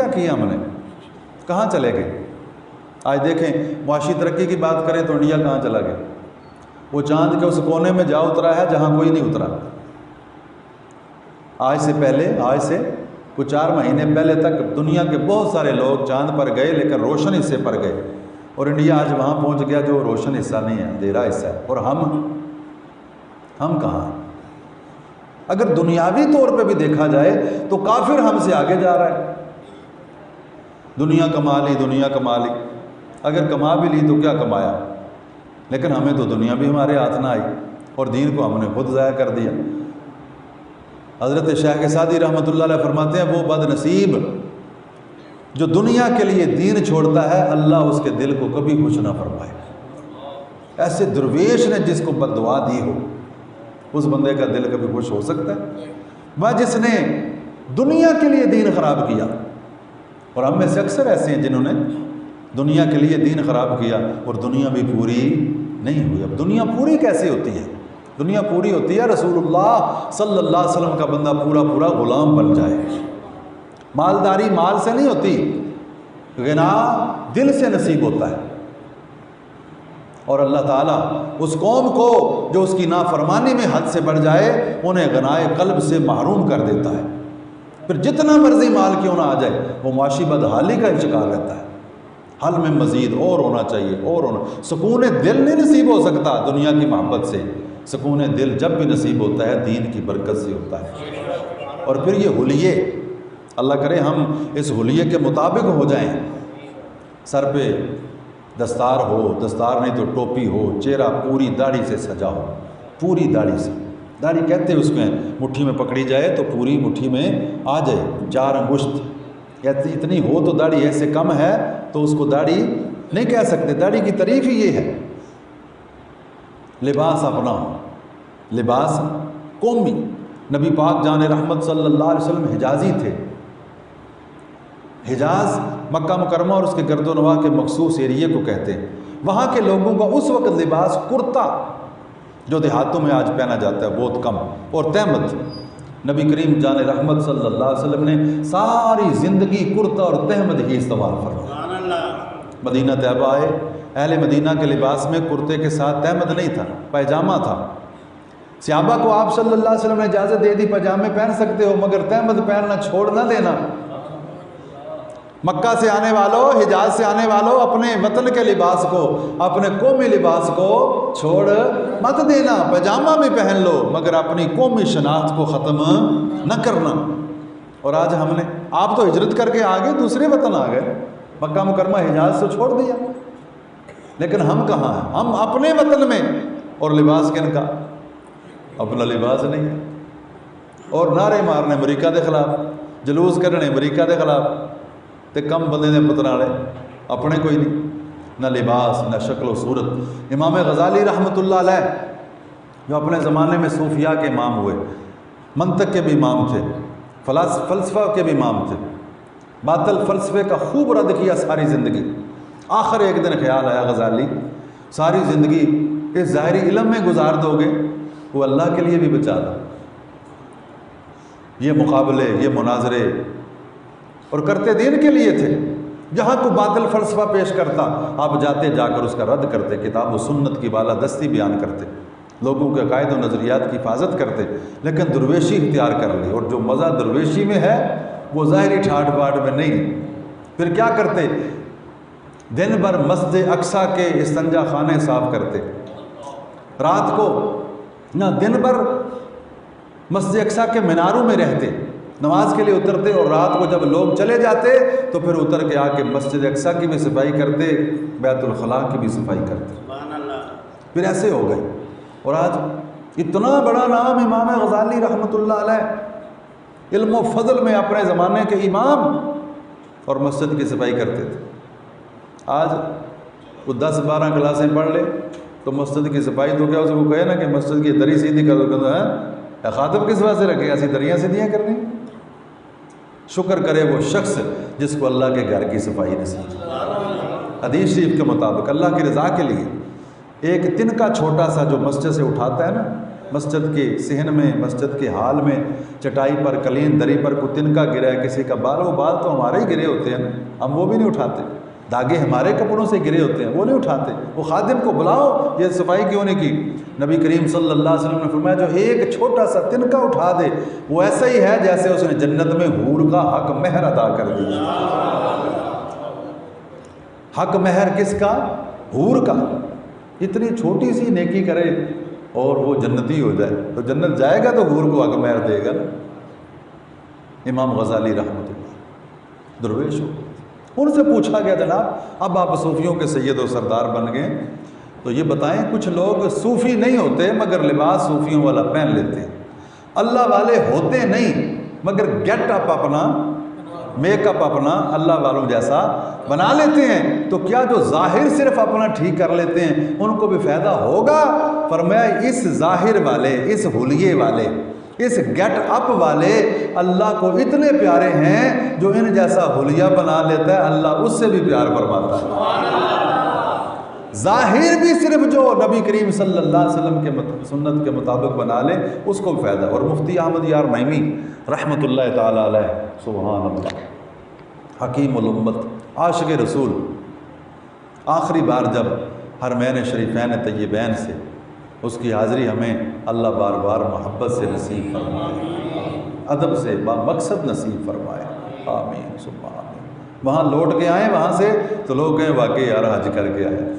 کیا کیا ہم نے؟ کہاں چلے گئے؟ آج دیکھیں معاشی ترقی کی بات کریں تو انڈیا کہاں چلا گیا؟ وہ چاند کے اس کونے میں جا اترا ہے جہاں کوئی نہیں اترا۔ آج سے کچھ 4 مہینے پہلے تک دنیا کے بہت سارے لوگ چاند پر گئے لیکن روشن حصے پر گئے، اور انڈیا آج وہاں پہنچ گیا جو روشن حصہ نہیں ہے، اندھیرا حصہ ہے۔ اور ہم کہاں؟ اگر دنیاوی طور پہ بھی دیکھا جائے تو کافر ہم سے آگے جا رہا ہے۔ دنیا کما لی، اگر کما بھی لی تو کیا کمایا؟ لیکن ہمیں تو دنیا بھی ہمارے ہاتھ نہ آئی اور دین کو ہم نے خود ضائع کر دیا۔ حضرت شیخ سعدی رحمۃ اللہ علیہ فرماتے ہیں وہ بد نصیب جو دنیا کے لیے دین چھوڑتا ہے، اللہ اس کے دل کو کبھی خوش نہ فرمائے۔ ایسے درویش نے جس کو بد دعا دی ہو، اس بندے کا دل کبھی خوش ہو سکتا ہے؟ وہ جس نے دنیا کے لیے دین خراب کیا، اور ہم میں سے اکثر ایسے ہیں جنہوں نے دنیا کے لیے دین خراب کیا اور دنیا بھی پوری نہیں ہوئی۔ اب دنیا پوری کیسے ہوتی ہے؟ دنیا پوری ہوتی ہے رسول اللہ صلی اللہ علیہ وسلم کا بندہ پورا غلام بن جائے۔ مالداری مال سے نہیں ہوتی، غنا دل سے نصیب ہوتا ہے۔ اور اللہ تعالیٰ اس قوم کو جو اس کی نافرمانی میں حد سے بڑھ جائے انہیں غنائے قلب سے محروم کر دیتا ہے۔ پھر جتنا مرضی مال کیوں نہ آ جائے وہ معاشی بدحالی کا شکار رہتا ہے۔ حل میں مزید اور ہونا چاہیے، اور ہونا۔ سکون دل نہیں نصیب ہو سکتا دنیا کی محبت سے، سکون دل جب بھی نصیب ہوتا ہے دین کی برکت سے ہوتا ہے۔ اور پھر یہ حلیے، اللہ کرے ہم اس حلیے کے مطابق ہو جائیں۔ سر پہ دستار ہو، دستار نہیں تو ٹوپی ہو، چہرہ پوری داڑھی سے سجا ہو، پوری داڑھی سے، داڑھی کہتے ہیں اس میں مٹھی میں پکڑی جائے تو پوری مٹھی میں آ جائے، 4 انگشت اتنی ہو تو داڑھی، ایسے کم ہے تو اس کو داڑھی نہیں کہہ سکتے۔ داڑھی کی تعریف ہی یہ ہے۔ لباس اپنا ہو، لباس قومی۔ نبی پاک جان رحمت صلی اللہ علیہ وسلم حجازی تھے۔ حجاز مکہ مکرمہ اور اس کے گرد و نواح کے مخصوص ایریے کو کہتے ہیں۔ وہاں کے لوگوں کا اس وقت لباس کرتا، جو دیہاتوں میں آج پہنا جاتا ہے، بہت کم، اور تہمت۔ نبی کریم جان رحمت صلی اللہ علیہ وسلم نے ساری زندگی کرتا اور تہمت ہی استعمال فرمایا۔ مدینہ طیبہ آئے، اہل مدینہ کے لباس میں کرتے کے ساتھ تہمت نہیں تھا، پائجامہ تھا۔ صحابہ کو آپ صلی اللہ علیہ وسلم نے اجازت دے دی پائجامے پہن سکتے ہو، مگر تہمت پہننا چھوڑ نہ دینا۔ مکہ سے آنے والوں، حجاز سے آنے والوں، اپنے وطن کے لباس کو، اپنے قومی لباس کو چھوڑ مت دینا۔ پائجامہ بھی پہن لو مگر اپنی قومی شناخت کو ختم نہ کرنا۔ اور آج ہم نے، آپ تو ہجرت کر کے آگے دوسرے وطن آ گئے، مکہ مکرمہ حجاز سے چھوڑ دیا، لیکن ہم کہاں ہیں؟ ہم اپنے وطن میں، اور لباس کن کا؟ اپنا لباس نہیں ہے۔ اور نعرے مارنے امریکہ دے خلاف، جلوس کرنے امریکہ دے خلاف، تے کم بندے نے پتراڑے، اپنے کوئی نہیں، نہ لباس نہ شکل و صورت۔ امام غزالی رحمۃ اللہ علیہ جو اپنے زمانے میں صوفیاء کے امام ہوئے، منطق کے بھی امام تھے، فلسفہ کے بھی امام تھے، باطل فلسفے کا خوب رد کیا ساری زندگی۔ آخر ایک دن خیال آیا غزالی، ساری زندگی اس ظاہری علم میں گزار دو گے، وہ اللہ کے لیے بھی بچا دو۔ یہ مقابلے، یہ مناظرے، اور کرتے دین کے لیے تھے۔ جہاں کو باطل فلسفہ پیش کرتا آپ جاتے، جا کر اس کا رد کرتے، کتاب و سنت کی بالادستی بیان کرتے، لوگوں کے عقائد و نظریات کی حفاظت کرتے، لیکن درویشی اختیار کر لی۔ اور جو مزہ درویشی میں ہے وہ ظاہری ٹھاٹ باٹ میں نہیں۔ پھر کیا کرتے؟ دن بھر مسجد اقصیٰ کے استنجا خانے صاف کرتے، رات کو نہ دن بھر مسجد اقصیٰ کے میناروں میں رہتے، نماز کے لیے اترتے، اور رات کو جب لوگ چلے جاتے تو پھر اتر کے آ کے مسجد اقصیٰ کی بھی صفائی کرتے، بیت الخلاء کی بھی صفائی کرتے۔ پھر ایسے ہو گئے۔ اور آج اتنا بڑا نام امام غزالی رحمۃ اللہ علیہ، علم و فضل میں اپنے زمانے کے امام، اور مسجد کی صفائی کرتے تھے۔ آج وہ 10-12 کلاسیں پڑھ لے تو مسجد کی صفائی تو کیا، اس کو کہے نا کہ مسجد کی دری سیدھی کر دو، ہے خاطب کس وجہ سے رکھے، ایسی دریاں سیدھیاں کرنی۔ شکر کرے وہ شخص جس کو اللہ کے گھر کی صفائی نصیب۔ حدیث شریف کے مطابق اللہ کی رضا کے لیے ایک تن کا چھوٹا سا جو مسجد سے اٹھاتا ہے نا، مسجد کے صحن میں، مسجد کے حال میں، چٹائی پر، قلین دری پر کوئی تنکا گرا ہے، کسی کا بال، وہ بال تو ہمارے ہی گرے ہوتے ہیں، ہم وہ بھی نہیں اٹھاتے، داغے ہمارے کپڑوں سے گرے ہوتے ہیں، وہ نہیں اٹھاتے، وہ خادم کو بلاؤ، یہ صفائی کیوں نہیں کی؟ نبی کریم صلی اللہ علیہ وسلم نے فرمایا جو ایک چھوٹا سا تنکا اٹھا دے وہ ایسا ہی ہے جیسے اس نے جنت میں حور کا حق مہر ادا کر دیا۔ حق مہر کس کا؟ حور کا۔ اتنی چھوٹی سی نیکی کرے اور وہ جنتی ہو جائے تو جنت جائے گا تو حور کو حق مہر دے گا نا۔ امام غزالی رحمۃ اللہ درویش ہو، ان سے پوچھا گیا جناب اب آپ صوفیوں کے سید و سردار بن گئے تو یہ بتائیں کچھ لوگ صوفی نہیں ہوتے مگر لباس صوفیوں والا پہن لیتے ہیں، اللہ والے ہوتے نہیں مگر گیٹ اپ اپنا، میک اپ اپنا اللہ والوں جیسا بنا لیتے ہیں، تو کیا جو ظاہر صرف اپنا ٹھیک کر لیتے ہیں ان کو بھی فائدہ ہوگا؟ فرمایا اس ظاہر والے، اس حلیے والے، اس گیٹ اپ والے اللہ کو اتنے پیارے ہیں جو ان جیسا حلیہ بنا لیتا ہے اللہ اس سے بھی پیار فرماتا ہے۔ ظاہر بھی صرف جو نبی کریم صلی اللہ علیہ وسلم کے سنت کے مطابق بنا لے اس کو فائدہ۔ اور مفتی احمد یار مہمی رحمۃ اللہ تعالی علیہ، سبحان اللہ، حکیم الامت، عاشق رسول، آخری بار جب حرمین شریفین طیبین سے اس کی حاضری ہمیں اللہ بار بار محبت سے نصیب فرمائے، ادب سے با مقصد نصیب فرمائے، آمین ثم آمین۔ وہاں لوٹ کے آئیں وہاں سے تو لوگ کہیں واقعی یار حج کر کے آئے،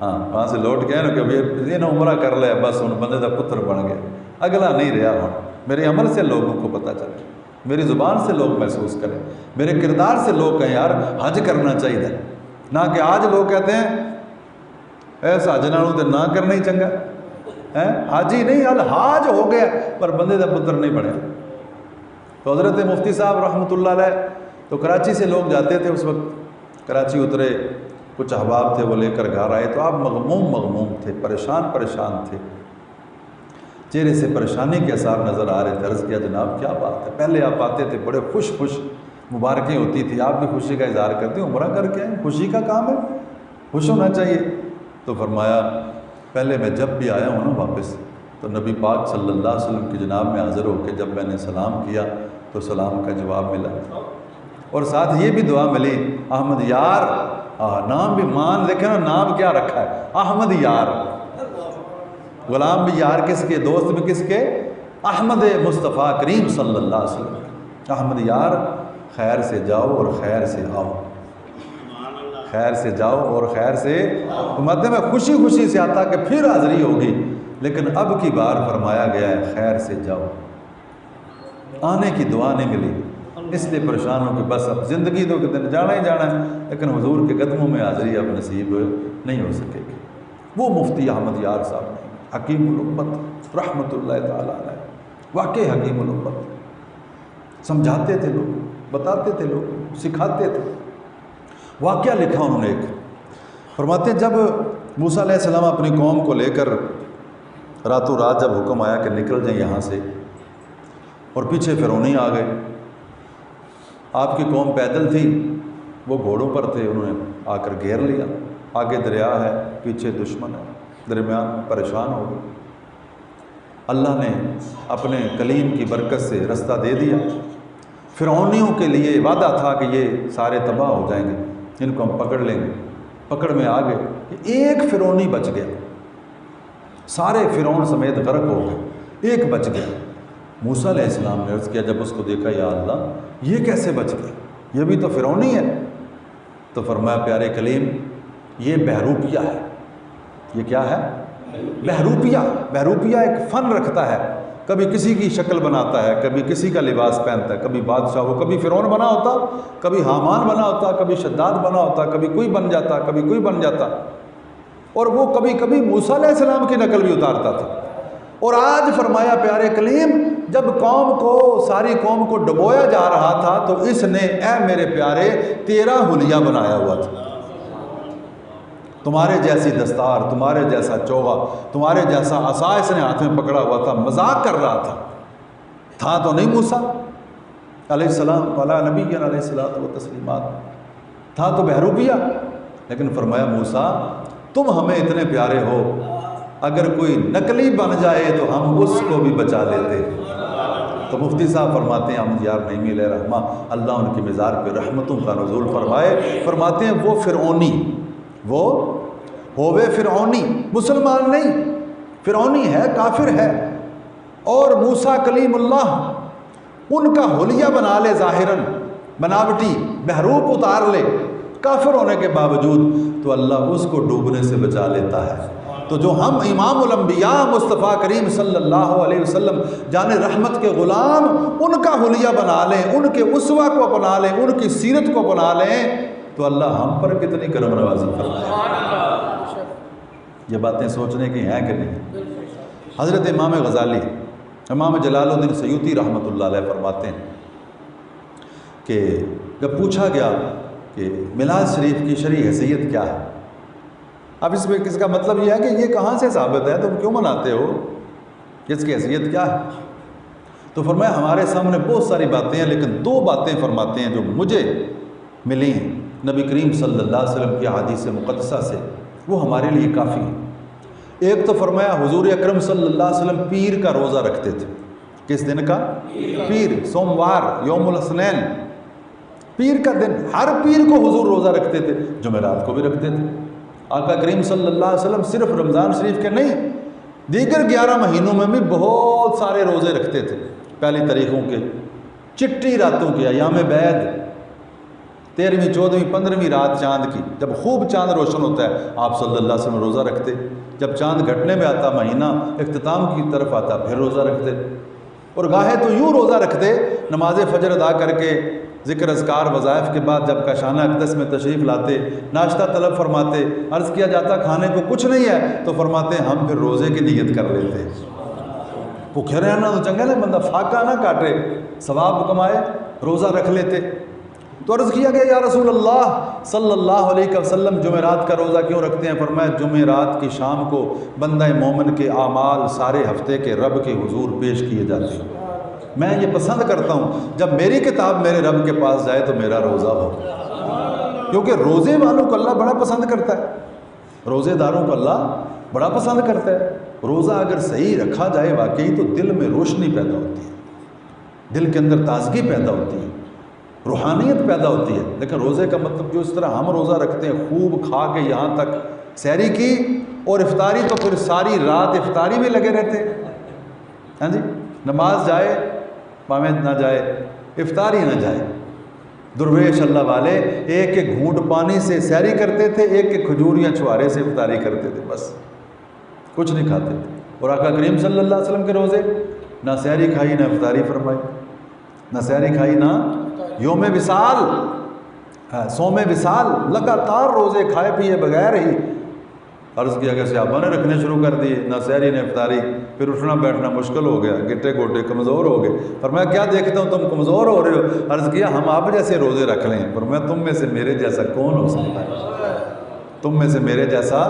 ہاں وہاں سے لوٹ کے آئے نا کہ یہ عمرہ کر لے بس ان بندے دا پتر بن گیا، اگلا نہیں رہا ہوں۔ میرے عمل سے لوگوں کو پتہ چلے، میری زبان سے لوگ محسوس کریں، میرے کردار سے لوگ کہیں یار حج کرنا چاہیے، نہ کہ آج لوگ کہتے ہیں ایسا حج نالوں تے نہ کرنا ہی چنگا ہے، حاجی نہیں الحاج ہو گیا پر بندے دا پتر نہیں بنے۔ تو حضرت مفتی صاحب رحمۃ اللہ علیہ تو کراچی سے لوگ جاتے تھے، اس وقت کراچی اترے، کچھ احباب تھے وہ لے کر گھر آئے تو آپ مغموم تھے، پریشان تھے، چہرے سے پریشانی کے آثار نظر آ رہے تھے۔ عرض کیا جناب کیا بات ہے؟ پہلے آپ آتے تھے بڑے خوش مبارکیں ہوتی تھی، آپ بھی خوشی کا اظہار کرتے ہیں، عمرہ کر کے آئیں، خوشی کا کام ہے، خوش ہونا چاہیے۔ تو فرمایا پہلے میں جب بھی آیا ہوں نا واپس تو نبی پاک صلی اللہ علیہ وسلم کی جناب میں حاضر ہو کے جب میں نے سلام کیا تو سلام کا جواب ملا، اور ساتھ یہ بھی دعا ملی احمد یار، نام بھی مان، دیکھیں نا نام کیا رکھا ہے، احمد یار، غلام بھی یار کس کے، دوست بھی کس کے؟ احمد مصطفیٰ کریم صلی اللہ علیہ وسلم۔ احمد یار، خیر سے جاؤ اور خیر سے آؤ، خیر سے جاؤ اور خیر سے، مطلب میں خوشی سے آتا کہ پھر حاضری ہوگی، لیکن اب کی بار فرمایا گیا ہے خیر سے جاؤ، آنے کی دعا نہیں ملی، اس لیے پریشان ہو کہ بس اب زندگی تو کتنے جانا ہی جانا ہے، لیکن حضور کے قدموں میں حاضری اب نصیب نہیں ہو سکے گی۔ وہ مفتی احمد یار صاحب نے، حکیم الامت رحمۃ اللہ تعالی علیہ، واقعی حکیم الامت، سمجھاتے تھے لوگ، بتاتے تھے لوگ، سکھاتے تھے۔ واقعہ لکھا انہوں نے ایک، فرماتے ہیں جب موسیٰ علیہ السلام اپنی قوم کو لے کر راتوں رات جب حکم آیا کہ نکل جائیں یہاں سے، اور پیچھے فرعونی آ گئے، آپ کی قوم پیدل تھی، وہ گھوڑوں پر تھے، انہوں نے آ کر گھیر لیا، آگے دریا ہے، پیچھے دشمن ہے، درمیان پریشان ہو گئے۔ اللہ نے اپنے کلیم کی برکت سے رستہ دے دیا۔ فرعونیوں کے لیے وعدہ تھا کہ یہ سارے تباہ ہو جائیں گے، ان کو ہم پکڑ لیں گے، پکڑ میں آ گئے، ایک فرعونی بچ گیا، سارے فرعون سمیت غرق ہو گئے، ایک بچ گیا۔ موسیٰ علیہ السلام نے عرض کیا جب اس کو دیکھا یا اللہ یہ کیسے بچ گیا، یہ بھی تو فرعونی ہے، تو فرمایا پیارے کلیم یہ بہروپیہ ہے۔ یہ کیا ہے؟ بہروپیہ ایک فن رکھتا ہے، کبھی کسی کی شکل بناتا ہے، کبھی کسی کا لباس پہنتا ہے، کبھی بادشاہ ہو، کبھی فرعون بنا ہوتا، کبھی حامان بنا ہوتا، کبھی شداد بنا ہوتا، کبھی کوئی بن جاتا، کبھی کوئی بن جاتا، اور وہ کبھی کبھی موسیٰ علیہ السلام کی نقل بھی اتارتا تھا۔ اور آج فرمایا پیارے کلیم جب ساری قوم کو ڈبویا جا رہا تھا تو اس نے اے میرے پیارے تیرا حلیہ بنایا ہوا تھا، تمہارے جیسی دستار، تمہارے جیسا چوغا، تمہارے جیسا عصا اس نے ہاتھ میں پکڑا ہوا تھا، مذاق کر رہا تھا تو نہیں موسیٰ علیہ السلام علی نبینا علیہ الصلوۃ والتسلیمات، تھا تو بہروپیہ، لیکن فرمایا موسیٰ تم ہمیں اتنے پیارے ہو، اگر کوئی نقلی بن جائے تو ہم اس کو بھی بچا لیتے ہیں۔ تو مفتی صاحب فرماتے ہیں ہم یار نعیمی علیہ رحمہ اللہ ان کی مزار پہ رحمتوں کا نزول فرمائے، فرماتے ہیں وہ فرعونی، وہ ہووے فرعونی، مسلمان نہیں، فرعونی ہے، کافر ہے، اور موسیٰ کلیم اللہ ان کا حلیہ بنا لے ظاہراً، بناوٹی بحروپ اتار لے کافر ہونے کے باوجود، تو اللہ اس کو ڈوبنے سے بچا لیتا ہے۔ تو جو ہم امام الانبیاء مصطفیٰ کریم صلی اللہ علیہ وسلم جان رحمت کے غلام ان کا حلیہ بنا لیں، ان کے اسوہ کو اپنا لیں، ان کی سیرت کو اپنا لیں، تو اللہ ہم پر کتنی کرم نوازی فرمائے۔ یہ باتیں سوچنے کی ہیں کہ نہیں؟ حضرت امام غزالی، امام جلال الدین سیوطی رحمۃ اللہ علیہ فرماتے ہیں کہ جب پوچھا گیا کہ میلاد شریف کی شرعی حیثیت کیا ہے، اب اس میں کس کا مطلب یہ ہے کہ یہ کہاں سے ثابت ہے، تم کیوں مناتے ہو، اس کی حیثیت کیا ہے؟ تو فرمایا ہمارے سامنے بہت ساری باتیں ہیں، لیکن دو باتیں فرماتے ہیں جو مجھے ملی ہیں نبی کریم صلی اللہ علیہ وسلم کی احادیث مقدسہ سے، وہ ہمارے لیے کافی ہیں۔ ایک تو فرمایا حضور اکرم صلی اللہ علیہ وسلم پیر کا روزہ رکھتے تھے۔ کس دن کا؟ پیر، سوموار، یوم الاثنین، پیر کا دن، ہر پیر کو حضور روزہ رکھتے تھے، جمعرات کو بھی رکھتے تھے۔ آقا کریم صلی اللہ علیہ وسلم صرف رمضان شریف کے نہیں، دیگر 11 مہینوں میں بھی بہت سارے روزے رکھتے تھے، پہلی تاریخوں کے، چٹی راتوں کے، ایام بیعد، 13ویں 14ویں 15ویں رات چاند کی، جب خوب چاند روشن ہوتا ہے آپ صلی اللہ علیہ وسلم روزہ رکھتے، جب چاند گھٹنے میں آتا، مہینہ اختتام کی طرف آتا، پھر روزہ رکھتے، اور گاہے تو یوں روزہ رکھتے، نماز فجر ادا کر کے ذکر اذکار وظائف کے بعد جب کاشانہ اقدس میں تشریف لاتے، ناشتہ طلب فرماتے، عرض کیا جاتا کھانے کو کچھ نہیں ہے، تو فرماتے ہم پھر روزے کی نیت کر لیتے، بھوکے رہنا تو چنگا نہیں، بندہ فاقہ نہ کاٹے، ثواب کمائے، روزہ رکھ لیتے۔ تو عرض کیا گیا یا رسول اللہ صلی اللہ علیہ وسلم جمعرات کا روزہ کیوں رکھتے ہیں؟ فرمایا جمعرات کی شام کو بندہ مومن کے اعمال سارے ہفتے کے رب کے حضور پیش کیے جاتے ہیں۔ میں یہ پسند کرتا ہوں جب میری کتاب میرے رب کے پاس جائے تو میرا روزہ ہو، کیونکہ روزے والوں کو اللہ بڑا پسند کرتا ہے، روزے داروں کو اللہ بڑا پسند کرتا ہے۔ روزہ اگر صحیح رکھا جائے واقعی تو دل میں روشنی پیدا ہوتی ہے، دل کے اندر تازگی پیدا ہوتی ہے، روحانیت پیدا ہوتی ہے۔ لیکن روزے کا مطلب جو اس طرح ہم روزہ رکھتے ہیں، خوب کھا کے یہاں تک سحری کی اور افطاری، تو پھر ساری رات افطاری میں لگے رہتے ہیں، ہاں جی، نماز جائے پامیں نہ جائے، افطاری نہ جائے۔ درویش اللہ والے ایک ایک گھونٹ پانی سے سحری کرتے تھے، ایک ایک کھجوریاں چھوارے سے افطاری کرتے تھے، بس کچھ نہیں کھاتے تھے۔ اور آقا کریم صلی اللہ علیہ وسلم کے روزے، نہ سحری کھائی نہ افطاری فرمائی، نہ سحری کھائی نہ یوم وصال، سوم وصال، لگاتار روزے کھائے پیے بغیر ہی۔ عرض کیا کہ صحابہ نے رکھنے شروع کر دیے، نہ سحری نہ افطاری، پھر اٹھنا بیٹھنا مشکل ہو گیا، گٹے گوٹے کمزور ہو گئے۔ فرمایا کیا دیکھتا ہوں تم کمزور ہو رہے ہو؟ عرض کیا ہم آپ جیسے روزے رکھ لیں۔ فرمایا تم میں سے میرے جیسا کون ہو سکتا ہے؟ تم میں سے میرے جیسا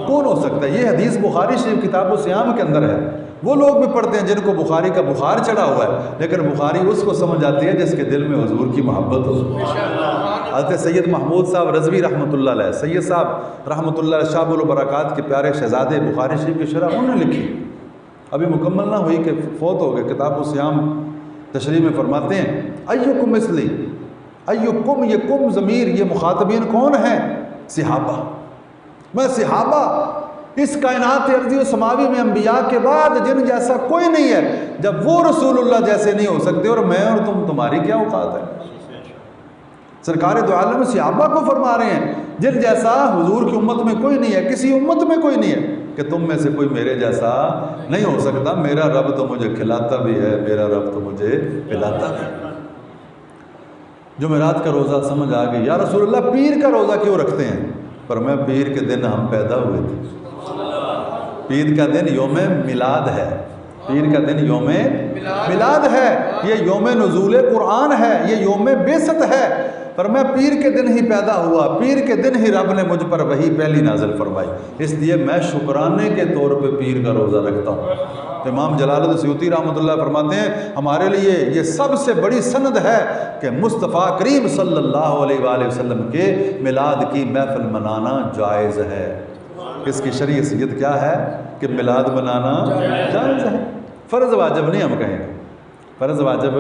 کون ہو سکتا ہے؟ یہ حدیث بخاری شریف کتاب الصیام کے اندر ہے۔ وہ لوگ بھی پڑھتے ہیں جن کو بخاری کا بخار چڑھا ہوا ہے، لیکن بخاری اس کو سمجھ آتی ہے جس کے دل میں حضور کی محبت ہو۔ حضرت سید محمود صاحب رضوی رحمۃ اللہ علیہ، سید صاحب رحمۃ اللہ علیہ شاہ البرکات کے پیارے شہزادے، بخاری شریف کی شرح انہوں نے لکھی، ابھی مکمل نہ ہوئی کہ فوت ہو گئے۔ کتاب الصیام تشریح میں فرماتے ہیں ایکم مثلی، ایکم، یہ کم ضمیر یہ مخاطبین کون ہیں؟ صحابہ۔ میں صحابہ، اس کائنات ارضی و سماوی میں انبیاء کے بعد جن جیسا کوئی نہیں ہے، جب وہ رسول اللہ جیسے نہیں ہو سکتے اور میں اور تمہاری کیا اوقات ہے؟ سرکار دو عالم صحابہ کو فرما رہے ہیں جن جیسا حضور کی امت میں کوئی نہیں ہے، کسی امت میں کوئی نہیں ہے، کہ تم میں سے کوئی میرے جیسا نہیں ہو سکتا، میرا رب تو مجھے کھلاتا بھی ہے، میرا رب تو مجھے پلاتا بھی ہے۔ جمعرات کا روزہ سمجھ آ گئی، یا رسول اللہ پیر کا روزہ کیوں رکھتے ہیں؟ فرمایا پیر کے دن ہم پیدا ہوئے تھے، پیر کا دن یوم میلاد ہے، پیر کا دن یوم میلاد ہے، یہ یوم نزول قرآن ہے، یہ یوم بعثت ہے۔ فرمایا پیر کے دن ہی پیدا ہوا، پیر کے دن ہی رب نے مجھ پر وحی پہلی نازل فرمائی، اس لیے میں شکرانے کے طور پہ پیر کا روزہ رکھتا ہوں۔ امام جلال الدین سیوطی رحمۃ اللہ فرماتے ہیں ہمارے لیے یہ سب سے بڑی سند ہے کہ مصطفیٰ کریم صلی اللہ علیہ وآلہ وسلم کے میلاد کی محفل منانا جائز ہے۔ اس کی شرعی حیثیت کیا ہے کہ میلاد منانا جائز ہے، فرض واجب نہیں ہم کہیں گے، فرض واجب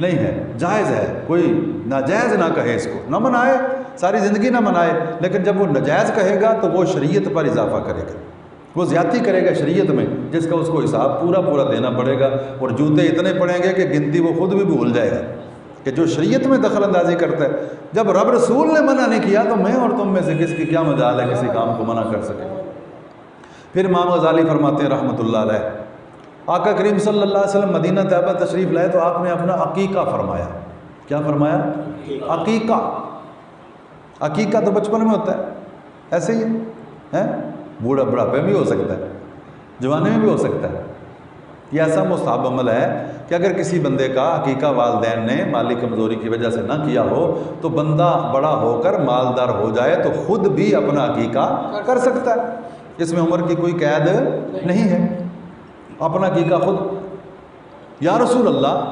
نہیں ہے، جائز ہے، کوئی ناجائز نہ کہے اس کو، نہ منائے، ساری زندگی نہ منائے، لیکن جب وہ ناجائز کہے گا تو وہ شریعت پر اضافہ کرے گا، وہ زیادتی کرے گا شریعت میں، جس کا اس کو حساب پورا دینا پڑے گا، اور جوتے اتنے پڑیں گے کہ گنتی وہ خود بھی بھول جائے گا کہ جو شریعت میں دخل اندازی کرتا ہے۔ جب رب رسول نے منع نہیں کیا تو میں اور تم میں سے کس کی کیا مجال ہے کسی کام کو منع کر سکے۔ پھر امام غزالی فرماتے ہیں رحمۃ اللہ علیہ، آقا کریم صلی اللہ علیہ وسلم مدینہ طیبہ تشریف لائے تو آپ نے اپنا عقیقہ فرمایا۔ کیا فرمایا؟ عقیقہ۔ عقیقہ تو بچپن میں ہوتا ہے، ایسے ہی ہے، بڑھاپے میں بھی ہو سکتا ہے، جوانے میں بھی ہو سکتا ہے۔ یہ ایسا مستحب عمل ہے کہ اگر کسی بندے کا عقیقہ والدین نے مالی کمزوری کی وجہ سے نہ کیا ہو تو بندہ بڑا ہو کر مالدار ہو جائے تو خود بھی اپنا عقیقہ کر سکتا ہے، اس میں عمر کی کوئی قید نہیں ہے، اپنا عقیقہ خود۔ یا رسول اللہ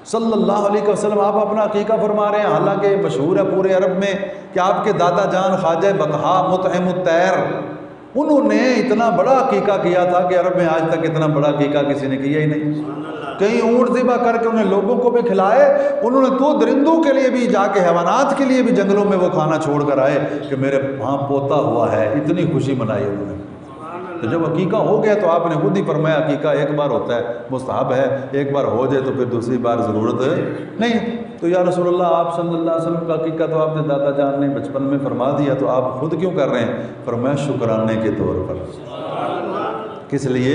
صلی اللہ علیہ وسلم آپ اپنا عقیقہ فرما رہے ہیں، حالانکہ مشہور ہے پورے عرب میں کہ آپ کے دادا جان خواجہ بطحا مطعم الطیر، انہوں نے اتنا بڑا عقیقہ کیا تھا کہ عرب میں آج تک اتنا بڑا عقیقہ کسی نے کیا ہی نہیں۔ کئی اونٹ ذبح کر کے انہیں لوگوں کو بھی کھلائے، انہوں نے تو درندوں کے لیے بھی جا کے، حیوانات کے لیے بھی جنگلوں میں وہ کھانا چھوڑ کر آئے کہ میرے ہاں پوتا ہوا ہے، اتنی خوشی منائی انہوں نے۔ تو جب عقیقہ ہو گیا تو آپ نے خود ہی فرمایا عقیقہ ایک بار ہوتا ہے، مستحب ہے، ایک بار ہو جائے تو پھر دوسری بار ضرورت نہیں۔ تو یا رسول اللہ آپ صلی اللہ علیہ وسلم کا عقیقہ تو آپ نے دادا جان نے بچپن میں فرما دیا، تو آپ خود کیوں کر رہے ہیں؟ فرمایا شکرانے کے طور پر۔ کس لیے؟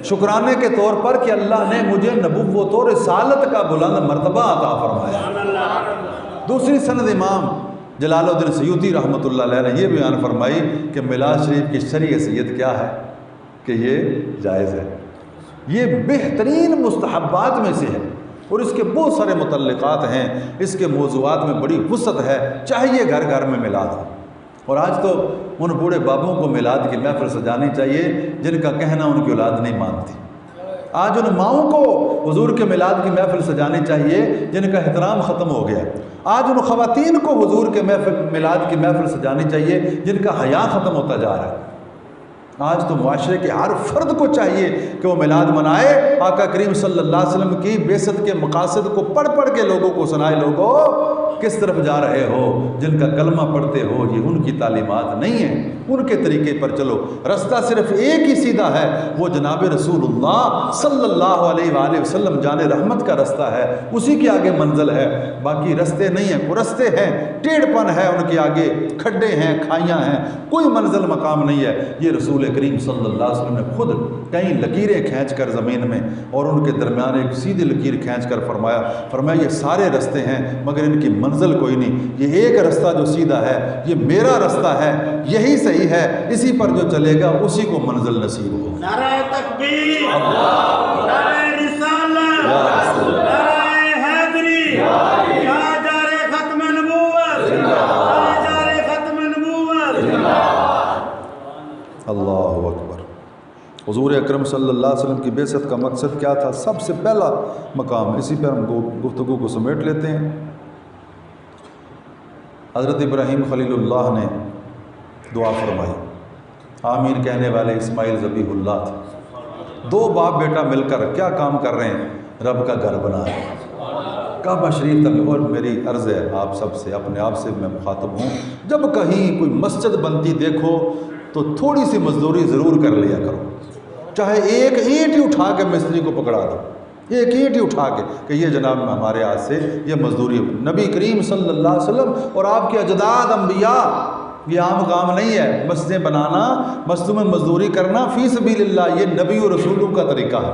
شکرانے کے طور پر کہ اللہ نے مجھے نبوت و رسالت کا بلند مرتبہ عطا فرمایا۔ دوسری سند امام جلال الدین سیوطی رحمۃ اللہ علیہ نے یہ بیان فرمائی کہ میلاد شریف کی شرعی حیثیت کیا ہے کہ یہ جائز ہے، یہ بہترین مستحبات میں سے ہے، اور اس کے بہت سارے متعلقات ہیں، اس کے موضوعات میں بڑی وسعت ہے، چاہیے گھر گھر میں میلاد ہو۔ اور آج تو ان بوڑھے بابوں کو میلاد کی محفل سجانی چاہیے جن کا کہنا ان کی اولاد نہیں مانتی۔ آج ان ماؤں کو حضور کے میلاد کی محفل سجانی چاہیے جن کا احترام ختم ہو گیا۔ آج ان خواتین کو حضور کے میلاد کی محفل سجانی چاہیے جن کا حیا ختم ہوتا جا رہا ہے۔ آج تو معاشرے کے ہر فرد کو چاہیے کہ وہ میلاد منائے، آقا کریم صلی اللہ علیہ وسلم کی بعثت کے مقاصد کو پڑھ پڑھ کے لوگوں کو سنائے، لوگوں کس طرف جا رہے ہو، جن کا کلمہ پڑھتے ہو یہ ان کی تعلیمات نہیں ہیں، ان کے طریقے پر چلو، رستہ صرف ایک ہی سیدھا ہے، وہ جناب رسول اللہ صلی اللہ علیہ وآلہ وسلم جان رحمت کا رستہ ہے، اسی کے آگے منزل ہے، باقی رستے نہیں ہیں، کوئی رستے ہیں، ٹیڑھ پن ہے ان کے آگے، کھڈے ہیں، کھائیاں ہیں، کوئی منزل مقام نہیں ہے۔ یہ رسول کریم صلی اللہ علیہ وسلم نے خود کئی لکیریں کھینچ کر زمین میں اور ان کے درمیان ایک سیدھی لکیر کھینچ کر فرمایا یہ سارے رستے ہیں مگر ان کی منزل کوئی نہیں، یہ ایک رستہ جو سیدھا ہے یہ میرا رستہ ہے، یہی صحیح ہے، اسی پر جو چلے گا اسی کو منزل نصیب ہو۔ نعرہ تکبیر، نعرہ رسالت، نعرہ حیدری، جارے ختم نبوت، جارے ختم نبوت۔ اللہ اکبر۔ حضور اکرم صلی اللہ علیہ وسلم کی بعثت کا مقصد کیا تھا؟ سب سے پہلا مقام، اسی پر ہم گفتگو کو سمیٹ لیتے ہیں۔ حضرت ابراہیم خلیل اللہ نے دعا فرمائی، آمین کہنے والے اسماعیل ذبیح اللہ تھے، دو باپ بیٹا مل کر کیا کام کر رہے ہیں؟ رب کا گھر بنا رہے ہیں، کعبہ شریف تک۔ اور میری عرض ہے آپ سب سے، اپنے آپ سے میں مخاطب ہوں، جب کہیں کوئی مسجد بنتی دیکھو تو تھوڑی سی مزدوری ضرور کر لیا کرو، چاہے ایک اینٹ ہی اٹھا کے مستری کو پکڑا دو، ایک اینٹ ہی اٹھا کے کہ یہ جناب ہمارے ہاتھ سے یہ مزدوری ہو۔ نبی کریم صلی اللہ علیہ وسلم اور آپ کے اجداد انبیاء، یہ عام کام نہیں ہے، مسجدیں بنانا، مسجدوں میں مزدوری کرنا فی سبیل اللہ، یہ نبی و رسولوں کا طریقہ ہے۔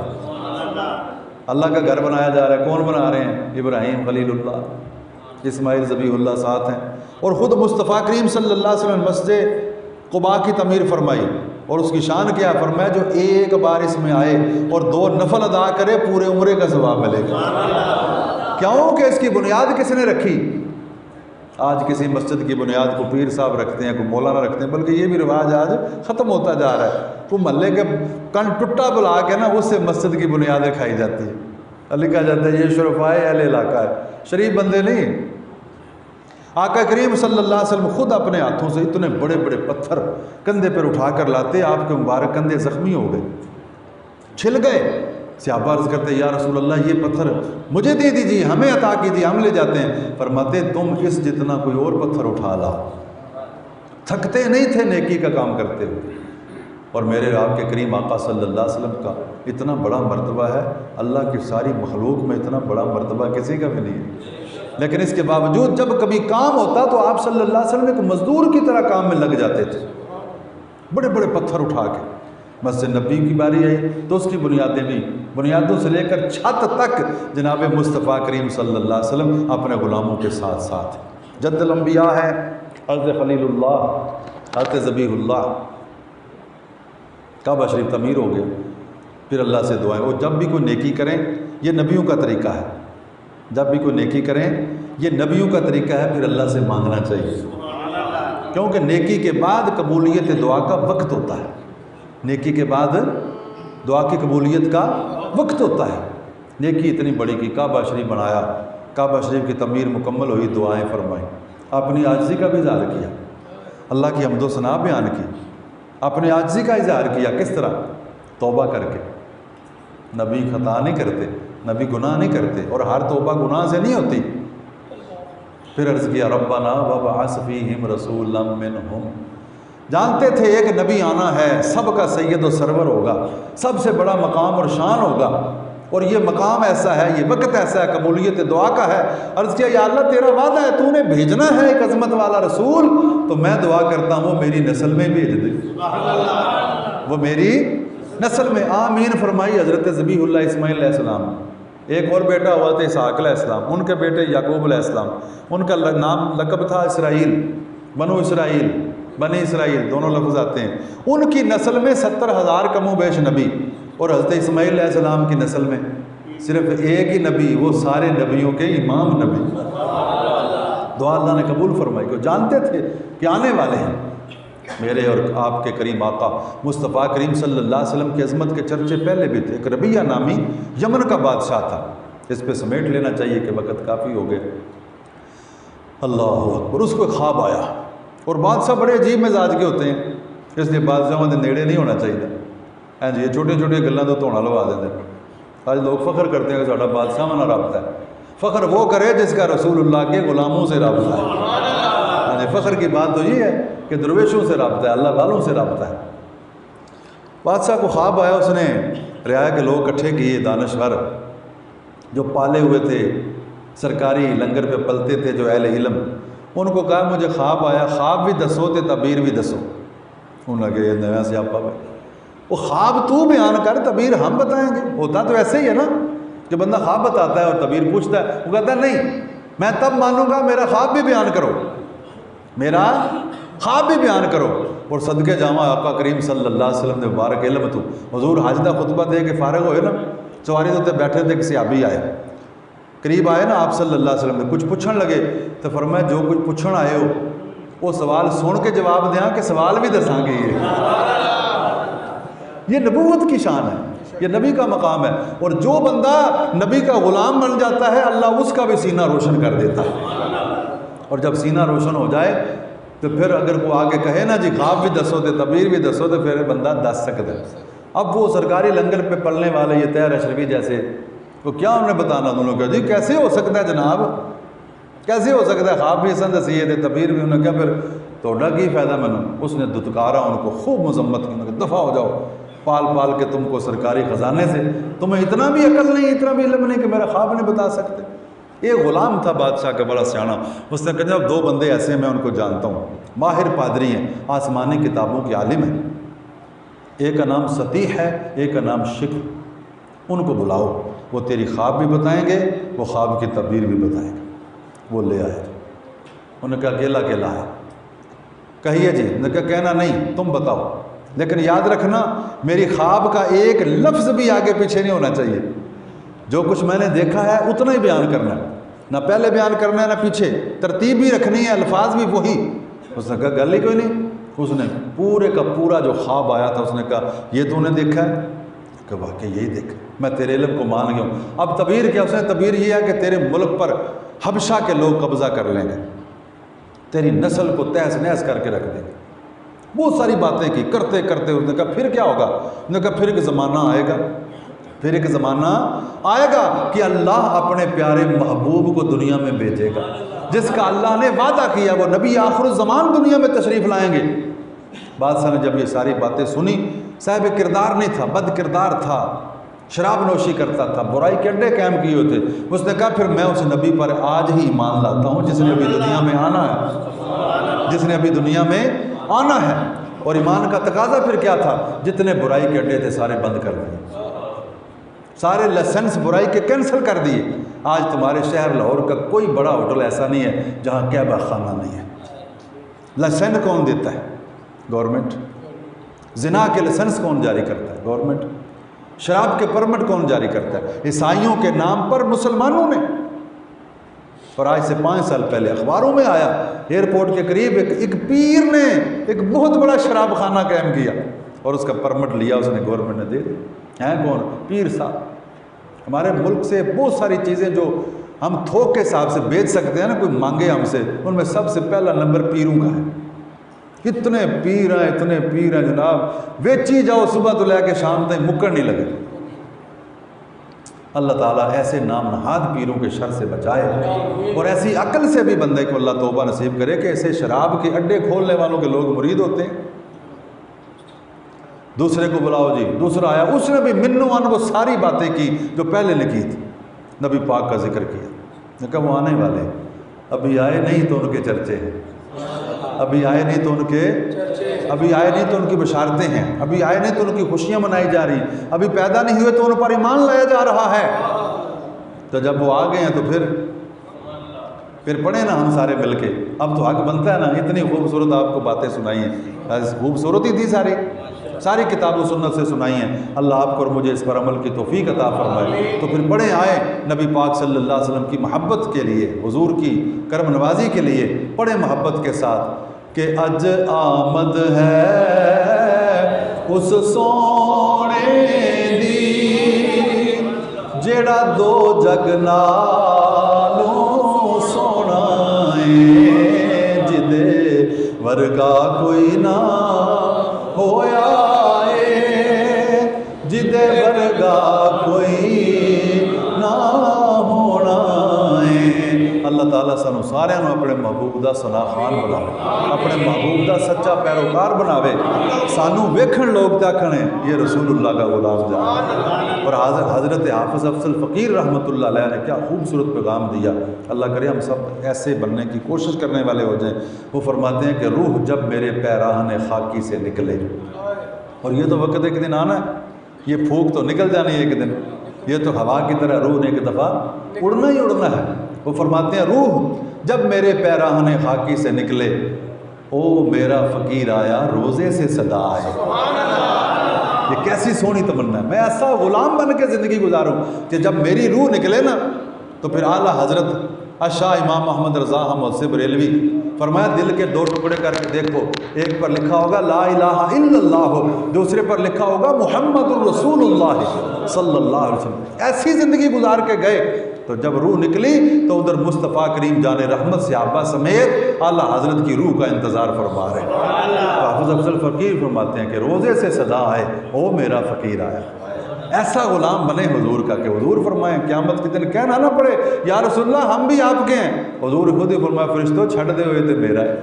اللہ کا گھر بنایا جا رہا ہے، کون بنا رہے ہیں؟ ابراہیم خلیل اللہ، اسماعیل ذبیح اللہ ساتھ ہیں، اور خود مصطفیٰ کریم صلی اللہ علیہ وسلم مسجد قباء کی تعمیر فرمائی، اور اس کی شان کیا فرمایا؟ جو ایک بار اس میں آئے اور 2 نفل ادا کرے پورے عمرے کا ثواب ملے گا۔ کیوں کہ اس کی بنیاد کس نے رکھی؟ آج کسی مسجد کی بنیاد کو پیر صاحب رکھتے ہیں، کوئی مولانا رکھتے ہیں، بلکہ یہ بھی رواج آج ختم ہوتا جا رہا ہے، کوئی محلے کے کن ٹٹا بلا کے نا اس سے مسجد کی بنیادیں کھائی جاتی ہے، لکھا جاتا ہے یہ شرفائے اہل علاقہ ہے، شریف بندے نہیں۔ آقا کریم صلی اللہ علیہ وسلم خود اپنے ہاتھوں سے اتنے بڑے بڑے پتھر کندھے پر اٹھا کر لاتے، آپ کے مبارک کندھے زخمی ہو گئے، چھل گئے۔ صحابہ عرض کرتے یا رسول اللہ یہ پتھر مجھے دے دیجیے، ہمیں عطا کیجیے، ہم لے جاتے ہیں۔ فرماتے تم اس جتنا کوئی اور پتھر اٹھا لا، تھکتے نہیں تھے نیکی کا کام کرتے ہوئے۔ اور میرے آپ کے کریم آقا صلی اللہ علیہ وسلم کا اتنا بڑا مرتبہ ہے، اللہ کی ساری مخلوق میں اتنا بڑا مرتبہ کسی کا بھی نہیں ہے، لیکن اس کے باوجود جب کبھی کام ہوتا تو آپ صلی اللہ علیہ وسلم ایک مزدور کی طرح کام میں لگ جاتے تھے، بڑے بڑے پتھر اٹھا کے۔ مسجد نبی کی باری آئی تو اس کی بنیادیں بھی، بنیادوں سے لے کر چھت تک جناب مصطفیٰ کریم صلی اللہ علیہ وسلم اپنے غلاموں کے ساتھ ساتھ۔ جد الانبیاء ہے حضرت خلیل اللہ، حضرت ذبیح اللہ، کعبہ شریف تعمیر ہو گیا، پھر اللہ سے دعائیں۔ وہ جب بھی کوئی نیکی کریں، یہ نبیوں کا طریقہ ہے، جب بھی کوئی نیکی کریں یہ نبیوں کا طریقہ ہے، پھر اللہ سے مانگنا چاہیے، کیونکہ نیکی کے بعد قبولیت دعا کا وقت ہوتا ہے، نیکی کے بعد دعا کی قبولیت کا وقت ہوتا ہے۔ نیکی اتنی بڑی کی، کعبہ شریف بنایا، کعبہ شریف کی تعمیر مکمل ہوئی، دعائیں فرمائیں، اپنی عاجزی کا بھی اظہار کیا، اللہ کی حمد و ثنا بیان کی، اپنی عاجزی کا اظہار کیا۔ کس طرح؟ توبہ کر کے۔ نبی خطا نہیں کرتے، نبی گناہ نہیں کرتے، اور ہر توبہ گناہ سے نہیں ہوتی۔ پھر عرض کیا ربنا وابعث فیہم رسولا منہم، جانتے تھے ایک نبی آنا ہے، سب کا سید و سرور ہوگا، سب سے بڑا مقام اور شان ہوگا، اور یہ مقام ایسا ہے، یہ وقت ایسا ہے، قبولیت دعا کا ہے۔ عرض کیا یا اللہ تیرا وعدہ ہے، تو نے بھیجنا ہے ایک عظمت والا رسول، تو میں دعا کرتا ہوں وہ میری نسل میں بھیج دے، وہ میری نسل میں۔ آمین فرمائی حضرت ذبیح اللہ اسماعیل علیہ السلام۔ ایک اور بیٹا ہوا تھا اسحاق علیہ السلام، ان کے بیٹے یعقوب علیہ السلام، ان کا نام لقب تھا اسرائیل، بنو اسرائیل، بنی اسرائیل دونوں لفظ آتے ہیں۔ ان کی نسل میں 70,000 کم و بیش نبی، اور حضرت اسماعیل علیہ السلام کی نسل میں صرف ایک ہی نبی، وہ سارے نبیوں کے امام نبی۔ دعا اللہ نے قبول فرمائی، کو جانتے تھے کہ آنے والے ہیں۔ میرے اور آپ کے کریم آقا مصطفیٰ کریم صلی اللہ علیہ وسلم کی عظمت کے چرچے پہلے بھی تھے۔ ایک ربیہ نامی یمن کا بادشاہ تھا، اس پہ سمیٹ لینا چاہیے کہ وقت کافی ہو گئے۔ اللہ اکبر، اس کو خواب آیا، اور بادشاہ بڑے عجیب مزاج کے ہوتے ہیں، اس لیے بادشاہوں کے نیڑے نہیں ہونا چاہیے۔ ہاں جی، یہ چھوٹی چھوٹی گلاں تو دھونا لوا دیتے ہیں۔ آج لوگ فخر کرتے ہیں کہ ساڈا بادشاہ والا رابطہ ہے۔ فخر وہ کرے جس کا رسول اللہ کے غلاموں سے رابطہ ہے۔ ہاں جی، فخر کی بات تو یہ ہے کہ درویشوں سے رابطہ ہے، اللہ والوں سے رابطہ ہے۔ بادشاہ کو خواب آیا، اس نے رعایا کے لوگ اکٹھے کیے، دانشور جو پالے ہوئے تھے، سرکاری لنگر پہ پلتے تھے، جو اہل علم، ان کو کہا مجھے خواب آیا، خواب بھی دسو تے تعبیر بھی دسو۔ انہوں نے کہا یہ نیا سیاپا بھائی، وہ خواب تو بیان کر، تعبیر ہم بتائیں گے۔ ہوتا تو ایسے ہی ہے نا کہ بندہ خواب بتاتا ہے اور تعبیر پوچھتا ہے، وہ کہتا ہے نہیں میں تب مانوں گا میرا خواب بھی بیان کرو، میرا خواب بھی بیان کرو۔ اور صدقے جامع آقا کریم صلی اللہ علیہ وسلم نے مبارک علم تو حضور حج دا خطبہ دے کے فارغ ہوئے نا، سواری تو بیٹھے تھے، کسی صحابی آئے، قریب آئے نا آپ صلی اللہ علیہ وسلم نے، کچھ پوچھن لگے تو فرمایا جو کچھ پوچھن آئے ہو وہ سوال سن کے جواب دیاں کہ سوال بھی دساں گے۔ یہ نبوت کی شان ہے، یہ نبی کا مقام ہے، اور جو بندہ نبی کا غلام بن جاتا ہے اللہ اس کا بھی سینہ روشن کر دیتا ہے۔ اور جب سینہ روشن ہو جائے تو پھر اگر وہ آگے کہے نا جی خواب بھی دسو تے تعبیر بھی دسو، تو پھر بندہ دس سکتا ہے۔ اب وہ سرکاری لنگر پہ پلنے والے یہ طاہر اشرفی جیسے، تو کیا انہوں نے بتانا، انہوں نے کہا جی کیسے ہو سکتا ہے جناب، کیسے ہو سکتا ہے، خواب بھی سن دسیے تے تعبیر بھی۔ انہوں نے کہا پھر توڑا کی فائدہ میں نے، اس نے دتکارا ان کو، خوب مذمت کی، انہوں نے کہا دفع ہو جاؤ، پال پال کے تم کو سرکاری خزانے سے، تمہیں اتنا بھی عقل نہیں، اتنا بھی علم نہیں کہ میرا خواب نہیں بتا سکتے۔ ایک غلام تھا بادشاہ کا بڑا سیانا، اس نے کہا جب دو بندے ایسے ہیں میں ان کو جانتا ہوں، ماہر پادری ہیں، آسمانی کتابوں کے عالم ہیں، ایک کا نام سطیح ہے، ایک کا نام شکر، ان کو بلاؤ، وہ تیری خواب بھی بتائیں گے، وہ خواب کی تعبیر بھی بتائیں گے۔ وہ لے آئے، انہوں نے کہا اکیلا اکیلا ہے، کہیے جی، انہوں نے کہا کہنا نہیں تم بتاؤ، لیکن یاد رکھنا میری خواب کا ایک لفظ بھی آگے پیچھے نہیں ہونا چاہیے، جو کچھ میں نے دیکھا ہے اتنا ہی بیان کرنا ہے، نہ پہلے بیان کرنا ہے نہ پیچھے، ترتیب بھی رکھنی ہے، الفاظ بھی وہی۔ اس نے کہا گل ہی کوئی نہیں۔ اس نے پورے کا پورا جو خواب آیا تھا اس نے کہا یہ تو نے دیکھا ہے، کہ واقعی یہی دیکھا، میں تیرے علم کو مان گیا ہوں۔ اب تعبیر کیا؟ اس نے تعبیر یہ ہے کہ تیرے ملک پر حبشہ کے لوگ قبضہ کر لیں گے، تیری نسل کو تہس نہس کر کے رکھ دیں گے۔ بہت ساری باتیں کی، کرتے کرتے اس نے کہا پھر کیا ہوگا؟ اس نے کہا پھر ایک زمانہ آئے گا، پھر ایک زمانہ آئے گا کہ اللہ اپنے پیارے محبوب کو دنیا میں بھیجے گا، جس کا اللہ نے وعدہ کیا وہ نبی آخر الزمان دنیا میں تشریف لائیں گے۔ بادشاہ نے جب یہ ساری باتیں سنی، صاحب کردار نہیں تھا، بد کردار تھا، شراب نوشی کرتا تھا، برائی کے اڈے قائم کیے ہوتے، اس نے کہا پھر میں اس نبی پر آج ہی ایمان لاتا ہوں جس نے ابھی دنیا میں آنا ہے، جس نے ابھی دنیا میں آنا ہے۔ اور ایمان کا تقاضا پھر کیا تھا؟ جتنے برائی کے اڈے تھے سارے بند کر دیے، سارے لائسنس برائی کے کینسل کر دیے۔ آج تمہارے شہر لاہور کا کوئی بڑا ہوٹل ایسا نہیں ہے جہاں کعبہ خانہ نہیں ہے۔ لائسنس کون دیتا ہے؟ گورنمنٹ۔ زنا کے لائسنس کون جاری کرتا ہے؟ گورنمنٹ۔ شراب کے پرمٹ کون جاری کرتا ہے؟ عیسائیوں کے نام پر مسلمانوں نے۔ اور آج سے 5 سال پہلے اخباروں میں آیا، ایئرپورٹ کے قریب ایک پیر نے ایک بہت بڑا شراب خانہ قائم کیا اور اس کا پرمٹ لیا، اس نے گورنمنٹ نے دے دیا۔ ہیں کون؟ پیر صاحب۔ ہمارے ملک سے بہت ساری چیزیں جو ہم تھوک کے حساب سے بیچ سکتے ہیں نا، کوئی مانگے ہم سے، ان میں سب سے پہلا نمبر پیروں کا ہے۔ اتنے پیر ہیں جناب، بیچی جاؤ صبح تو لے کے شام تک مکر نہیں لگے۔ اللہ تعالیٰ ایسے نام نہاد پیروں کے شر سے بچائے، اور ایسی عقل سے بھی بندے کو اللہ توبہ نصیب کرے کہ ایسے شراب کے اڈے کھولنے والوں کے لوگ مرید ہوتے ہیں۔ دوسرے کو بلاؤ جی، دوسرا آیا، اس نے بھی منوان وہ ساری باتیں کی جو پہلے نے کی تھی، نبی پاک کا ذکر کیا، نے کہا وہ آنے والے، ابھی آئے نہیں تو ان کے چرچے ہیں، ابھی آئے نہیں تو ان کی بشارتیں ہیں، ابھی آئے نہیں تو ان کی خوشیاں منائی جا رہی ہیں، ابھی پیدا نہیں ہوئے تو ان پر ایمان لایا جا رہا ہے۔ تو جب وہ آ گئے ہیں تو پھر پڑھیں نا ہم سارے مل کے، اب تو حق بنتا ہے نا، اتنی خوبصورت آپ کو باتیں سنائی ہیں، خوبصورتی تھی ساری کتاب و سنت سے سنائی ہیں۔ اللہ آپ کو اور مجھے اس پر عمل کی توفیق عطا فرمائے۔ تو پھر پڑھیں آئے نبی پاک صلی اللہ علیہ وسلم کی محبت کے لیے، حضور کی کرم نوازی کے لیے پڑھیں محبت کے ساتھ کہ اج آمد ہے اس سونے دی جیڑا دو جگ نالوں سونا ہے، جدے ورگا کوئی نہ ہویا ہے، جدے ورگا کوئی نہ ہونا ہے۔ اللہ تعالیٰ سانو سارے اپنے محبوب دا ثنا خان بناوے، اپنے محبوب دا سچا پیروکار بناوے، سانو ویکھن لوگ تے آکھن یہ رسول اللہ کا غلام جان۔ اور حضرت حافظ افضل فقیر رحمۃ اللہ علیہ نے کیا خوبصورت پیغام دیا، اللہ کرے ہم سب ایسے بننے کی کوشش کرنے والے ہو جائیں۔ وہ فرماتے ہیں کہ روح جب میرے پیراہن خاکی سے نکلے، اور یہ تو وقت ایک دن آنا ہے، یہ پھونک تو نکل جانی ہے ایک دن، یہ تو ہوا کی طرح روح نے ایک دفعہ اڑنا ہی اڑنا ہے۔ وہ فرماتے ہیں روح جب میرے پیراہن خاکی سے نکلے، او میرا فقیر آیا روزے سے صدا آئے۔ یہ کیسی سونی تمنا ہے، میں ایسا غلام بن کے زندگی گزاروں کہ جب میری روح نکلے نا تو پھر اعلیٰ حضرت شاہ امام محمد رضا احمد سے بریلوی فرمایا دل کے 2 ٹکڑے کر کے دیکھو، ایک پر لکھا ہوگا لا الہ الا اللہ، دوسرے پر لکھا ہوگا محمد الرسول اللہ صلی اللہ علیہ وسلم۔ ایسی زندگی گزار کے گئے تو جب روح نکلی تو ادھر مصطفیٰ کریم جان رحمت صحابہ سمیت اعلیٰ حضرت کی روح کا انتظار فرما رہے ہیں۔ حافظ افضل فقیر فرماتے ہیں کہ روزے سے صدا آئے، او میرا فقیر آیا۔ ایسا غلام بنے حضور کا کہ حضور فرمائیں قیامت کے دن کہنا نہ پڑے یا رسول اللہ ہم بھی آپ کے ہیں، حضور خود ہی فرمایا فرشتوں چھڑ دے ہوئے تھے میرا ہے۔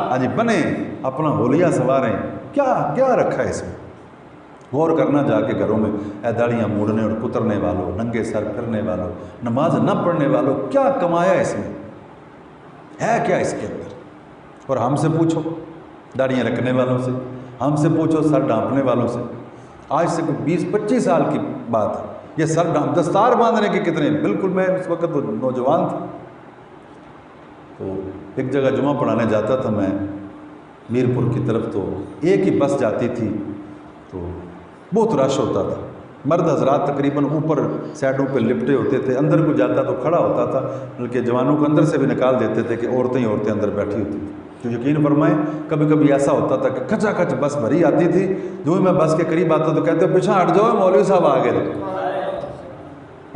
ہاں جی، بنے اپنا حلیہ سواریں، کیا رکھا ہے اس میں؟ غور کرنا جا کے گھروں میں، اے داڑیاں موڑنے اور کترنے والوں، ننگے سر پھرنے والوں، نماز نہ پڑھنے والوں، کیا کمایا اس میں؟ ہے کیا اس کے اندر؟ اور ہم سے پوچھو داڑیاں رکھنے والوں سے، ہم سے پوچھو سر ڈھانپنے والوں سے، آج سے 20-25 سال کی بات ہے، یہ سر دستار باندھنے کے کتنے، بالکل میں اس وقت تو نوجوان تھا، تو ایک جگہ جمعہ پڑھانے جاتا تھا میں میرپور کی طرف، تو ایک ہی بس جاتی تھی تو بہت رش ہوتا تھا، مرد حضرات تقریباً اوپر سائڈوں پہ لپٹے ہوتے تھے، اندر کو جاتا تو کھڑا ہوتا تھا، بلکہ جوانوں کو اندر سے بھی نکال دیتے تھے کہ عورتیں ہی عورتیں اندر بیٹھی ہوتی تھیں۔ تو یقین فرمائیں کبھی کبھی ایسا ہوتا تھا کہ کھچا کھچ بس بھری آتی تھی، جو ہی میں بس کے قریب آتا تو کہتے پیچھے ہٹ جاؤ مولوی صاحب آ گئے۔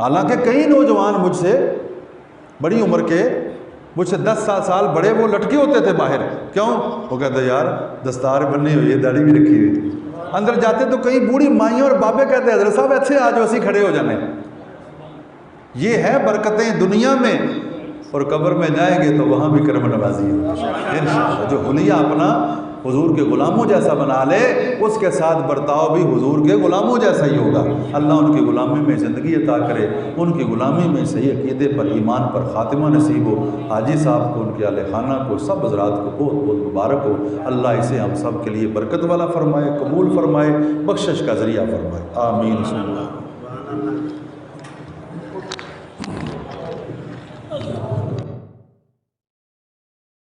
حالانکہ کئی نوجوان مجھ سے بڑی عمر کے مجھ سے 10 سال بڑے وہ لٹکے ہوتے تھے باہر. کیوں؟ وہ کہتے یار دستار بنی ہوئی ہے، داڑھی بھی رکھی ہوئی. اندر جاتے تو کئی بوڑھی مائیں اور بابے کہتے حضرت صاحب ایسے آج اسی کھڑے ہو جانے. یہ ہے برکتیں دنیا میں، اور قبر میں جائیں گے تو وہاں بھی کرم نوازی ہے انشاءاللہ. جو حلیہ اپنا حضور کے غلاموں جیسا بنا لے، اس کے ساتھ برتاؤ بھی حضور کے غلاموں جیسا ہی ہوگا. اللہ ان کی غلامی میں زندگی عطا کرے، ان کی غلامی میں صحیح عقیدے پر ایمان پر خاتمہ نصیب ہو. حاجی صاحب کو، ان کے اہل خانہ کو، سب حضرات کو بہت بہت مبارک ہو. اللہ اسے ہم سب کے لیے برکت والا فرمائے، قبول فرمائے، بخشش کا ذریعہ فرمائے. آمین.